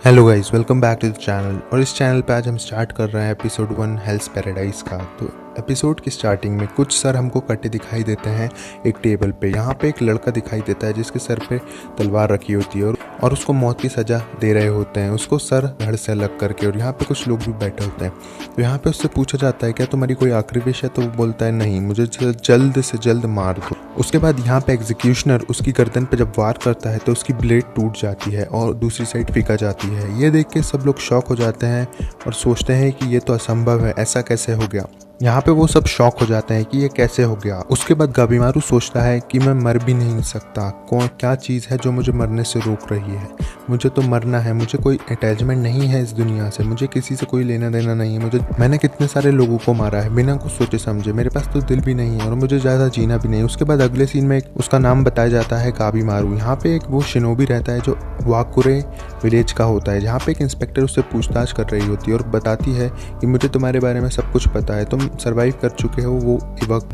Hello guys, welcome back to the channel. और इस channel पे आज हम स्टार्ट कर रहे हैं एपिसोड 1 हेल्स पैराडाइज का। तो एपिसोड की स्टार्टिंग में कुछ सर हमको कटे दिखाई देते हैं एक टेबल पे। यहाँ पे एक लड़का दिखाई देता है जिसके सर पे तलवार रखी होती है और उसको मौत की सज़ा दे रहे होते हैं, उसको सर धड़ से अलग करके। और यहाँ पे कुछ लोग भी बैठे होते हैं। तो यहाँ पे उससे पूछा जाता है क्या तुम्हारी कोई आखिरी विश है? तो वो बोलता है नहीं, मुझे जल्द से जल्द मार दो। उसके बाद यहाँ पे एग्जीक्यूशनर उसकी गर्दन पे जब वार करता है तो उसकी ब्लेड टूट जाती है और दूसरी साइड फेंका जाती है। ये देख के सब लोग शॉक हो जाते हैं और सोचते हैं कि ये तो असंभव है, ऐसा कैसे हो गया। यहाँ पे वो सब शॉक हो जाते हैं कि ये कैसे हो गया। उसके बाद गाबीमारू सोचता है कि मैं मर भी नहीं सकता। कौन क्या चीज़ है जो मुझे मरने से रोक रही है? मुझे तो मरना है, मुझे कोई अटैचमेंट नहीं है इस दुनिया से, मुझे किसी से कोई लेना देना नहीं है। मैंने कितने सारे लोगों को मारा है बिना कुछ सोचे समझे, मेरे पास तो दिल भी नहीं है और मुझे ज़्यादा जीना भी नहीं। उसके बाद अगले सीन में उसका नाम बताया जाता है गाबीमारू। यहाँ पे एक वो शिनोबी रहता है जो वाकुरे विलेज का होता है, जहाँ पे एक इंस्पेक्टर उससे पूछताछ कर रही होती है और बताती है कि मुझे तुम्हारे बारे में सब कुछ पता है, तुम सर्वाइव कर चुके हो वो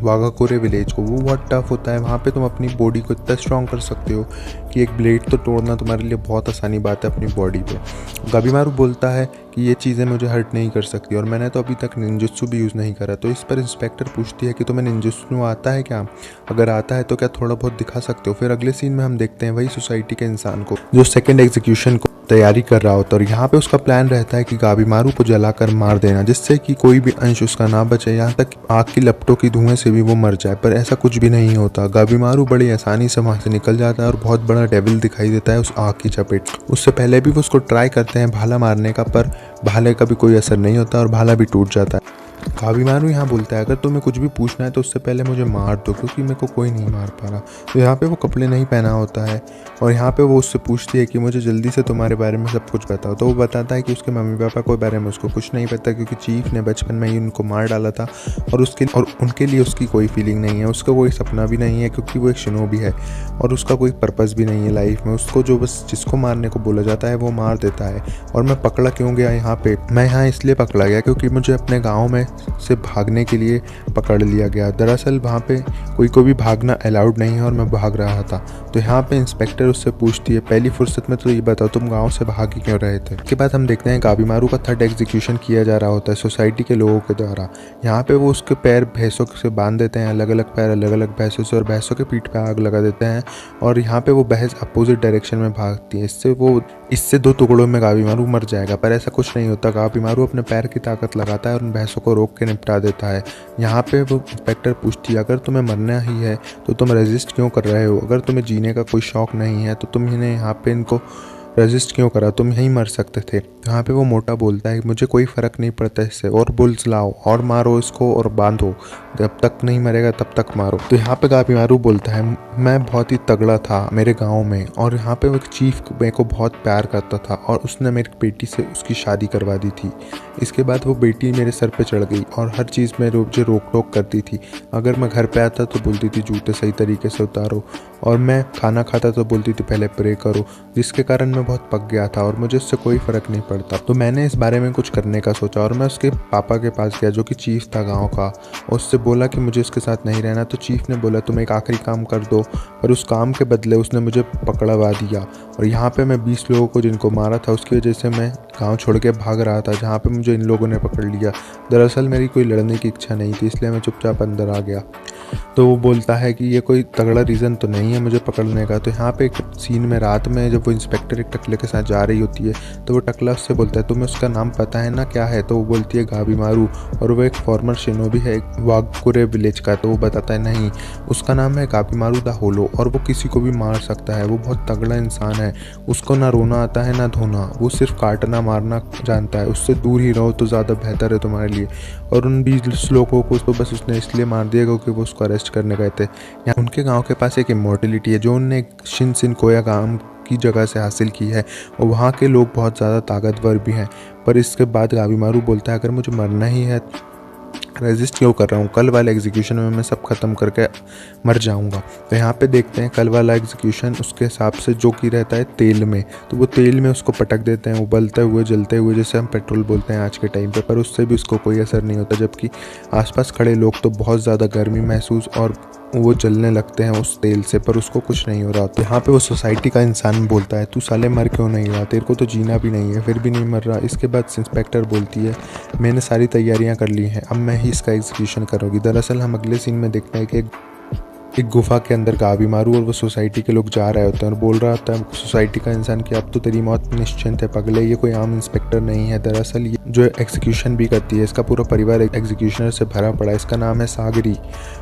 वागाकोरे विलेज को। वो बहुत टफ होता है, वहाँ पे तुम अपनी बॉडी को इतना स्ट्रॉन्ग कर सकते हो कि एक ब्लेड तो तोड़ना तुम्हारे लिए बहुत आसानी बात है अपनी बॉडी पे। गाबीमारू बोलता है कि ये चीज़ें मुझे हर्ट नहीं कर सकती और मैंने तो अभी तक निंजुत्सु भी यूज़ नहीं करा। तो इस पर इंस्पेक्टर पूछती है कि तुम्हें निंजुत्सु आता है क्या? अगर आता है तो क्या थोड़ा बहुत दिखा सकते हो? फिर अगले सीन में हम देखते हैं वही सोसाइटी के इंसान को जो सेकेंड एग्जीक्यूशन को तैयारी कर रहा होता है। और यहाँ पे उसका प्लान रहता है कि गाबीमारू को जलाकर मार देना, जिससे कि कोई भी अंश उसका ना बचे, यहाँ तक आग की लपटों की धुएं से भी वो मर जाए। पर ऐसा कुछ भी नहीं होता। गाबीमारू बड़ी आसानी से वहाँ से निकल जाता है और बहुत बड़ा डेविल दिखाई देता है उस आग की चपेट। उससे पहले भी वो उसको ट्राई करते हैं भाला मारने का, पर भाले का भी कोई असर नहीं होता और भाला भी टूट जाता है। गाबीमारू यहाँ बोलता है अगर तुम्हें कुछ भी पूछना है तो उससे पहले मुझे मार दो, क्योंकि मेरे को कोई नहीं मार पा रहा। तो यहाँ पे वो कपड़े नहीं पहना होता है और यहाँ पे वो उससे पूछती है कि मुझे जल्दी से तुम्हारे बारे में सब कुछ बताओ। तो वो बताता है कि उसके मम्मी पापा के बारे में उसको कुछ नहीं पता, क्योंकि चीफ ने बचपन में ही उनको मार डाला था और उनके लिए उसकी कोई फीलिंग नहीं है, उसका कोई सपना भी नहीं है, क्योंकि वो एक शिनोबी है और उसका कोई पर्पज़ भी नहीं है लाइफ में। उसको जो बस जिसको मारने को बोला जाता है वो मार देता है। और मैं पकड़ा क्यों गया यहाँ पे? मैं यहाँ इसलिए पकड़ा गया क्योंकि मुझे अपने गाँव में से भागने के लिए पकड़ लिया गया। दरअसल वहाँ पे कोई को भी भागना अलाउड नहीं है और मैं भाग रहा था। तो यहाँ पे इंस्पेक्टर उससे पूछती है पहली फुर्सत में तो ये बताओ तुम गांव से भाग ही क्यों रहे थे? उसके बाद हम देखते हैं गाबीमारू का थर्ड एग्जीक्यूशन किया जा रहा होता है सोसाइटी के लोगों के द्वारा। यहाँ पे वो उसके पैर भैंसों से बांध देते हैं, अलग अलग पैर अलग अलग भैंसों से, और भैंसों के पीठ पे आग लगा देते हैं। और यहाँ पे वो भैंस अपोजिट डायरेक्शन में भागती है। इससे दो टुकड़ों में गाबीमारू मर जाएगा, पर ऐसा कुछ नहीं होता। गाबीमारू अपने पैर की ताकत लगाता है और उन भैंसों को रोक के निपटा देता है। यहाँ पे वो इंस्पेक्टर पूछती है अगर तुम्हें मरना ही है तो तुम रेजिस्ट क्यों कर रहे हो? अगर तुम्हें जीने का कोई शौक नहीं है तो तुम इन्हें यहाँ पे इनको रेजिस्ट क्यों करा? तुम यहीं मर सकते थे। यहाँ पे वो मोटा बोलता है मुझे कोई फ़र्क नहीं पड़ता इससे, और बुल्स लाओ और मारो इसको और बांधो, जब तक नहीं मरेगा तब तक मारो। तो यहाँ पे गाबीमारू बोलता है मैं बहुत ही तगड़ा था मेरे गांव में, और यहाँ पे वो एक चीफ मेरे को बहुत प्यार करता था और उसने मेरी बेटी से उसकी शादी करवा दी थी। इसके बाद वो बेटी मेरे सर पे चढ़ गई और हर चीज़ में मुझे रोक टोक करती थी। अगर मैं घर पे आता तो बोलती थी जूते सही तरीके से उतारो, और मैं खाना खाता तो बोलती थी पहले प्रे करो, जिसके कारण मैं बहुत पक गया था और मुझे उससे कोई फ़र्क नहीं पड़ता। तो मैंने इस बारे में कुछ करने का सोचा और मैं उसके पापा के पास गया जो कि चीफ था गांव का, और उससे बोला कि मुझे उसके साथ नहीं रहना। तो चीफ ने बोला तुम एक आखिरी काम कर दो, पर उस काम के बदले उसने मुझे पकड़वा दिया। और यहाँ पे मैं 20 लोगों को जिनको मारा था उसकी वजह से मैं गांव छोड़ के भाग रहा था, जहाँ पे मुझे इन लोगों ने पकड़ लिया। दरअसल मेरी कोई लड़ने की इच्छा नहीं थी, इसलिए मैं चुपचाप अंदर आ गया। तो वो बोलता है कि ये कोई तगड़ा रीज़न तो नहीं है मुझे पकड़ने का। तो यहाँ पे एक सीन में रात में जब वो इंस्पेक्टर एक टकले के साथ जा रही होती है तो वो टकला उससे बोलता है तुम्हें उसका नाम पता है ना, क्या है? तो वो बोलती है गाबीमारू, और वो एक फॉर्मर शिनोबी है वाकुरे विलेज का। तो वो बताता है नहीं, उसका नाम है गाबीमारू द होलो और वो किसी को भी मार सकता है। वो बहुत तगड़ा इंसान है, उसको ना रोना आता है ना धोना, वो सिर्फ काटना मारना जानता है। उससे दूर ही रहो तो ज़्यादा बेहतर है तुम्हारे लिए। और उन 20 लोगों को तो बस उसने इसलिए मार दिया क्योंकि वो उसको अरेस्ट करने गए थे। यहाँ उनके गांव के पास एक इमोर्टिलिटी है जो उनने शिनसिनकोया गांव की जगह से हासिल की है, और वहाँ के लोग बहुत ज़्यादा ताकतवर भी हैं। पर इसके बाद गाबीमारू बोलता है अगर मुझे मरना ही है रेजिस्ट क्यों कर रहा हूँ, कल वाले एग्जीक्यूशन में मैं सब खत्म करके मर जाऊँगा। तो यहाँ पे देखते हैं कल वाला एग्जीक्यूशन उसके हिसाब से जो कि रहता है तेल में, तो वो तेल में उसको पटक देते हैं उबलते हुए जलते हुए, जैसे हम पेट्रोल बोलते हैं आज के टाइम पे, पर उससे भी उसको कोई असर नहीं होता, जबकि आसपास खड़े लोग तो बहुत ज़्यादा गर्मी महसूस और वो जलने लगते हैं उस तेल से, पर उसको कुछ नहीं हो रहा। तो यहाँ पे वो सोसाइटी का इंसान बोलता है तू साले मर क्यों नहीं रहा, तेरे को तो जीना भी नहीं है, फिर भी नहीं मर रहा। इसके बाद इंस्पेक्टर बोलती है मैंने सारी तैयारियां कर ली हैं, अब मैं ही इसका एग्जीक्यूशन करूँगी। दरअसल हम अगले सीन में देखते हैं कि एक गुफा के अंदर गावी मारू और वो सोसाइटी के लोग जा रहे होते हैं और बोल रहा होता है सोसाइटी का इंसान कि अब तो तेरी मौत निश्चिंत है पगले, ये कोई आम इंस्पेक्टर नहीं है। दरअसल ये जो एग्जीक्यूशन भी करती है इसका पूरा परिवार एग्जीक्यूशनर से भरा पड़ा है, इसका नाम है सागरी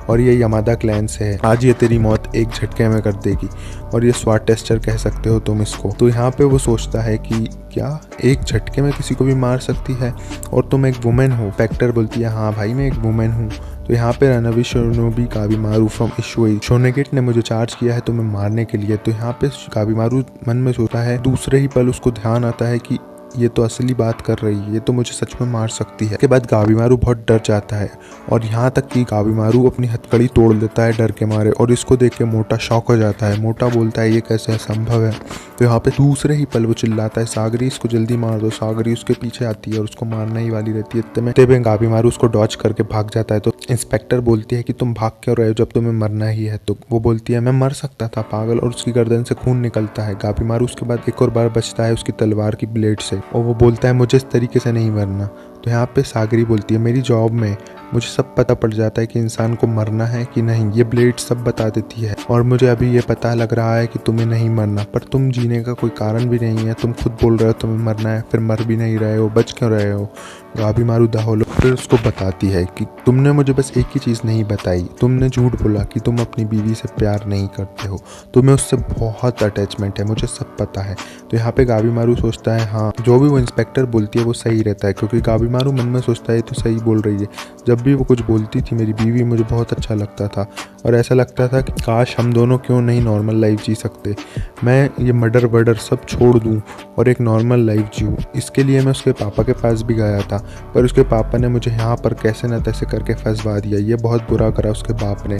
और ये यमादा क्लैन से है। आज ये तेरी मौत एक झटके में कर देगी और ये स्वाट टेस्टर कह सकते हो तुम इसको। तो यहाँ पे वो सोचता है कि क्या एक झटके में किसी को भी मार सकती है और तुम एक वुमेन हो। इंस्पेक्टर बोलती है हाँ भाई मैं एक वुमेन हूँ। तो यहाँ पे रनवी शोनोबी काबिमारू फ्रॉम इशुई शोनेगेट ने मुझे चार्ज किया है तुम्हें मारने के लिए। तो यहाँ पे काबिमारू मन में सोचता है, दूसरे ही पल उसको ध्यान आता है कि ये तो असली बात कर रही है, ये तो मुझे सच में मार सकती है। इसके बाद गाबीमारू बहुत डर जाता है और यहाँ तक कि गाबीमारू अपनी हथकड़ी तोड़ देता है डर के मारे और इसको देख के मोटा शॉक हो जाता है। मोटा बोलता है ये कैसे संभव है। तो यहाँ पे दूसरे ही पल वो चिल्लाता है सागरी इसको जल्दी मार दो। सागरी उसके पीछे आती है और उसको मारने ही वाली रहती है, इतने में गाबीमारू उसको डॉच करके भाग जाता है। तो इंस्पेक्टर बोलती है कि तुम भाग क्यों रहे हो जब तुम्हें मरना ही है। तो वो बोलती है मैं मर सकता था पागल, और उसकी गर्दन से खून निकलता है। गाबीमारू उसके बाद एक और बार बचता है उसकी तलवार की ब्लेड से और वो बोलता है मुझे इस तरीके से नहीं मरना। तो यहाँ पे सागरी बोलती है मेरी जॉब में मुझे सब पता पड़ जाता है कि इंसान को मरना है कि नहीं, ये ब्लेड सब बता देती है और मुझे अभी ये पता लग रहा है कि तुम्हें नहीं मरना, पर तुम जीने का कोई कारण भी नहीं है। तुम खुद बोल रहे हो तुम्हें मरना है, फिर मर भी नहीं रहे हो, बच क्यों रहे हो। गाबीमारू दाहोलो फिर उसको बताती है कि तुमने मुझे बस एक ही चीज़ नहीं बताई, तुमने झूठ बोला कि तुम अपनी बीवी से प्यार नहीं करते हो, तुम्हें उससे बहुत अटैचमेंट है, मुझे सब पता है। तो यहाँ पे गाबीमारू सोचता है हाँ जो भी वो इंस्पेक्टर बोलती है वो सही रहता है, क्योंकि गाबीमारू मन में सोचता है तो सही बोल रही है। जब भी वो कुछ बोलती थी मेरी बीवी मुझे बहुत अच्छा लगता था और ऐसा लगता था कि काश हम दोनों क्यों नहीं नॉर्मल लाइफ जी सकते, मैं ये मर्डर वर्डर सब छोड़ दूँ और एक नॉर्मल लाइफ जीऊँ। इसके लिए मैं उसके पापा के पास भी गया था, पर उसके पापा ने मुझे यहाँ पर कैसे न तैसे करके फंसवा दिया, ये बहुत बुरा करा उसके बाप ने।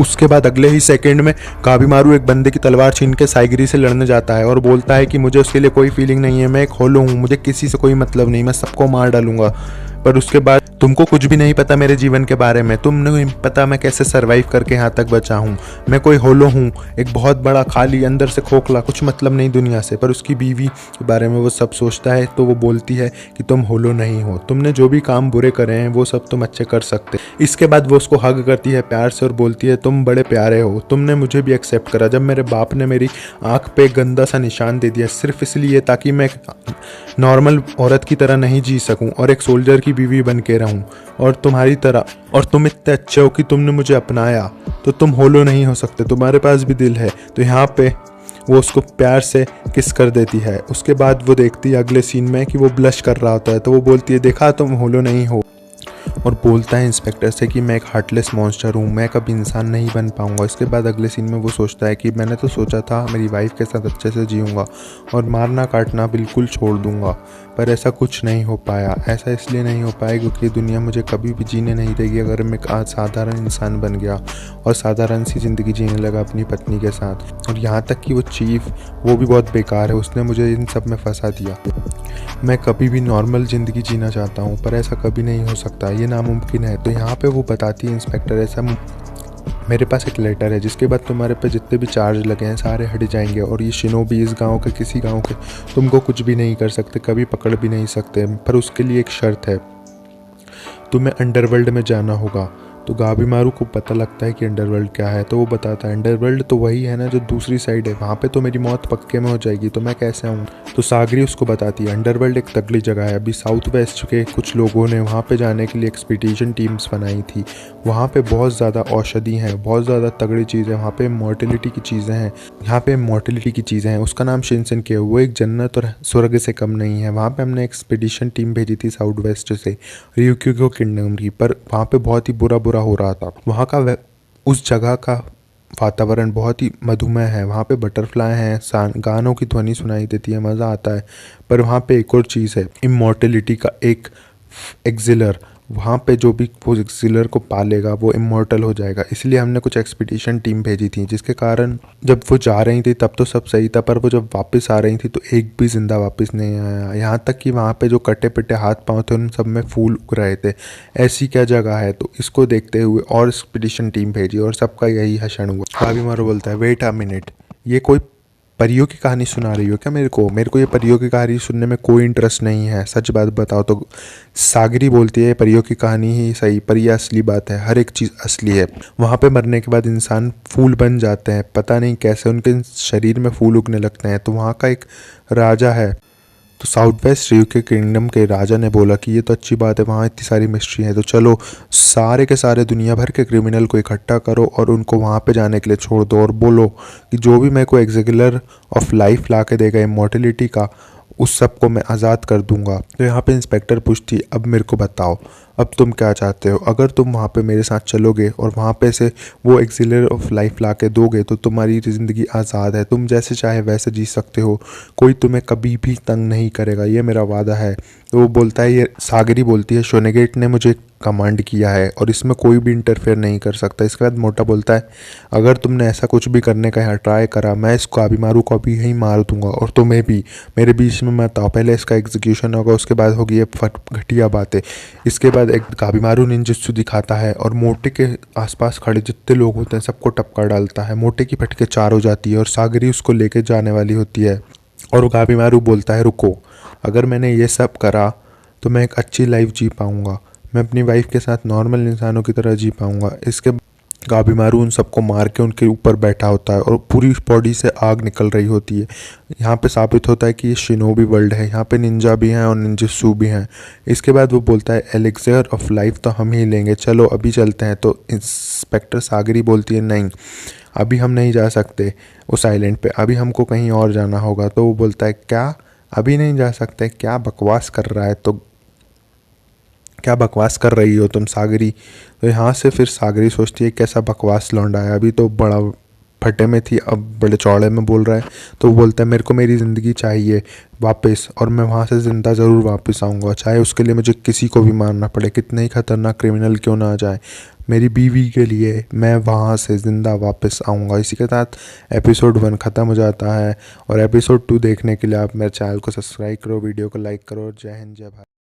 उसके बाद अगले ही सेकंड में गाबीमारू एक बंदे की तलवार छीन के साइगरी से लड़ने जाता है और बोलता है कि मुझे उसके लिए कोई फीलिंग नहीं है, मैं एक होलो हूँ, मुझे किसी से कोई मतलब नहीं, मैं सबको मार डालूंगा। पर उसके बाद तुमको कुछ भी नहीं पता मेरे जीवन के बारे में, तुमने नहीं पता मैं कैसे सरवाइव करके यहाँ तक बचा हूँ, मैं कोई होलो हूँ, एक बहुत बड़ा खाली अंदर से खोखला, कुछ मतलब नहीं दुनिया से। पर उसकी बीवी के बारे में वो सब सोचता है तो वो बोलती है कि तुम होलो नहीं हो, तुमने जो भी काम बुरे करे हैं वो सब तुम अच्छे कर सकते। इसके बाद वो उसको हग करती है प्यार से और बोलती है तुम बड़े प्यारे हो, तुमने मुझे भी एक्सेप्ट करा जब मेरे बाप ने मेरी आँख पे गंदा सा निशान दे दिया सिर्फ इसलिए ताकि मैं नॉर्मल औरत की तरह नहीं जी सकूं और एक सोल्जर की बीवी बन के रहूं और तुम्हारी तरह, और तुम इतने अच्छे हो कि तुमने मुझे अपनाया, तो तुम होलो नहीं हो सकते, तुम्हारे पास भी दिल है। तो यहाँ पे वो उसको प्यार से किस कर देती है। उसके बाद वो देखती है अगले सीन में कि वो ब्लश कर रहा होता है, तो वो बोलती है देखा तुम होलो नहीं हो, और बोलता है इंस्पेक्टर से कि मैं एक हार्टलेस मॉन्स्टर हूँ, मैं कभी इंसान नहीं बन पाऊँगा। इसके बाद अगले सीन में वो सोचता है कि मैंने तो सोचा था मेरी वाइफ के साथ अच्छे से जीऊँगा और मारना काटना बिल्कुल छोड़ दूँगा, पर ऐसा कुछ नहीं हो पाया। ऐसा इसलिए नहीं हो पाया क्योंकि दुनिया मुझे कभी भी जीने नहीं देगी अगर मैं आज साधारण इंसान बन गया और साधारण सी ज़िंदगी जीने लगा अपनी पत्नी के साथ। और यहाँ तक कि वो चीफ वो भी बहुत बेकार है, उसने मुझे इन सब में फंसा दिया। मैं कभी भी नॉर्मल ज़िंदगी जीना चाहता हूँ पर ऐसा कभी नहीं हो सकता, ये नामुमकिन है। तो यहाँ पे वो बताती है इंस्पेक्टर ऐसा मेरे पास एक लेटर है जिसके बाद तुम्हारे पे जितने भी चार्ज लगे हैं सारे हट जाएंगे और ये शिनोबी इस गांव के किसी गांव के तुमको कुछ भी नहीं कर सकते, कभी पकड़ भी नहीं सकते, पर उसके लिए एक शर्त है, तुम्हें अंडरवर्ल्ड में जाना होगा। तो गाबीमारू को पता लगता है कि अंडरवर्ल्ड क्या है, तो वो बताता है अंडरवर्ल्ड तो वही है ना जो दूसरी साइड है, वहाँ पे तो मेरी मौत पक्के में हो जाएगी, तो मैं कैसे आऊँ। तो सागरी उसको बताती है अंडरवर्ल्ड एक तगड़ी जगह है, अभी साउथ वेस्ट के कुछ लोगों ने वहाँ पे जाने के लिए एक्सपीडिशन टीम्स बनाई थी, वहाँ पे बहुत ज़्यादा औषधि हैं, बहुत ज़्यादा तगड़ी चीज़ें, वहाँ पे मॉर्टिलिटी की चीज़ें हैं, यहाँ पे मॉर्टिलिटी की चीज़ें हैं। उसका नाम शिनसेन के, वो एक जन्नत और स्वर्ग से कम नहीं है। वहाँ पे हमने एक्सपीडिशन टीम भेजी थी साउथ वेस्ट से रियुक्यूगो किंगडम की, पर वहाँ पे बहुत ही बुरा हो रहा था। वहाँ का उस जगह का वातावरण बहुत ही मधुमेह है, वहाँ पे बटरफ्लाई हैं, गानों की ध्वनि सुनाई देती है, मज़ा आता है। पर वहाँ पे एक और चीज़ है, इमॉर्टिलिटी का एक एक्सिलर, वहाँ पे जो भी वो एक्सिलर को पालेगा वो इमॉर्टल हो जाएगा। इसलिए हमने कुछ एक्सपीडिशन टीम भेजी थी, जिसके कारण जब वो जा रही थी तब तो सब सही था, पर वो जब वापस आ रही थी तो एक भी जिंदा वापस नहीं आया। यहाँ तक कि वहाँ पे जो कटे पिटे हाथ पाँव थे उन सब में फूल उग रहे थे। ऐसी क्या जगह है? तो इसको देखते हुए और एक्सपीडिशन टीम भेजी और सबका यही हशन हुआ। भाभी मारो बोलता है, वेट अ मिनट, ये कोई परियों की कहानी सुना रही हो क्या मेरे को ये परियों की कहानी सुनने में कोई इंटरेस्ट नहीं है, सच बात बताओ। तो सागरी बोलती है, परियों की कहानी ही सही पर यह असली बात है, हर एक चीज़ असली है। वहाँ पे मरने के बाद इंसान फूल बन जाते हैं, पता नहीं कैसे उनके शरीर में फूल उगने लगते हैं। तो वहाँ का एक राजा है, तो साउथ वेस्ट यूके किंगडम के राजा ने बोला कि ये तो अच्छी बात है, वहाँ इतनी सारी मिस्ट्री है, तो चलो सारे के सारे दुनिया भर के क्रिमिनल को इकट्ठा करो और उनको वहाँ पे जाने के लिए छोड़ दो और बोलो कि जो भी मेरे को एग्जिकुलर ऑफ लाइफ ला के देगा इमोर्टलिटी का, उस सब को मैं आज़ाद कर दूंगा। तो यहाँ पे इंस्पेक्टर पूछती, अब मेरे को बताओ, अब तुम क्या चाहते हो? अगर तुम वहाँ पे मेरे साथ चलोगे और वहाँ पे से वो एक्सिलर ऑफ लाइफ ला के दोगे तो तुम्हारी ज़िंदगी आज़ाद है, तुम जैसे चाहे वैसे जी सकते हो, कोई तुम्हें कभी भी तंग नहीं करेगा, ये मेरा वादा है। तो वो बोलता है, ये सागरी बोलती है, शोनेगेट ने मुझे कमांड किया है और इसमें कोई भी इंटरफेयर नहीं कर सकता। इसके बाद मोटा बोलता है, अगर तुमने ऐसा कुछ भी करने का यहाँ ट्राई करा, मैं इसको काबीमारू को अभी यहीं मार दूंगा और तुम्हें भी। मेरे बीच में मत आओ, पहले इसका एग्जीक्यूशन होगा, उसके बाद होगी ये घटिया बातें। इसके बाद एक काबीमारू निंजुत्सु दिखाता है और मोटे के आसपास खड़े जितने लोग होते हैं सबको टपका डालता है। मोटे की फटके चार हो जाती है और सागरी उसको लेके जाने वाली होती है और काबीमारू बोलता है, रुको, अगर मैंने ये सब करा तो मैं एक अच्छी लाइफ जी पाऊँगा, मैं अपनी वाइफ के साथ नॉर्मल इंसानों की तरह जी पाऊँगा। इसके काबीमारू उन सबको मार के उनके ऊपर बैठा होता है और पूरी बॉडी से आग निकल रही होती है। यहाँ पे साबित होता है कि ये शिनोबी वर्ल्ड है, यहाँ पे निंजा भी हैं और निंजुत्सु भी हैं। इसके बाद वो बोलता है, एलिक्सर ऑफ लाइफ तो हम ही लेंगे, चलो अभी चलते हैं। तो इंस्पेक्टर सागरी बोलती है, नहीं, अभी हम नहीं जा सकते उस आइलैंड पे, अभी हमको कहीं और जाना होगा। तो वो बोलता है, क्या अभी नहीं जा सकते? क्या बकवास कर रहा है? तो क्या बकवास कर रही हो तुम सागरी? तो यहाँ से फिर सागरी सोचती है, कैसा बकवास लौंडा है, अभी तो बड़ा फटे में थी, अब बड़े चौड़े में बोल रहा है। तो वो बोलता है, मेरे को मेरी ज़िंदगी चाहिए वापस और मैं वहाँ से ज़िंदा ज़रूर वापस आऊँगा, चाहे उसके लिए मुझे किसी को भी मारना पड़े, कितने ही खतरनाक क्रिमिनल क्यों ना आ जाए, मेरी बीवी के लिए मैं वहाँ से ज़िंदा वापस आऊँगा। इसी के साथ एपिसोड 1 ख़त्म हो जाता है और एपिसोड 2 देखने के लिए आप मेरे चैनल को सब्सक्राइब करो, वीडियो को लाइक करो। जय हिंद, जय भारत।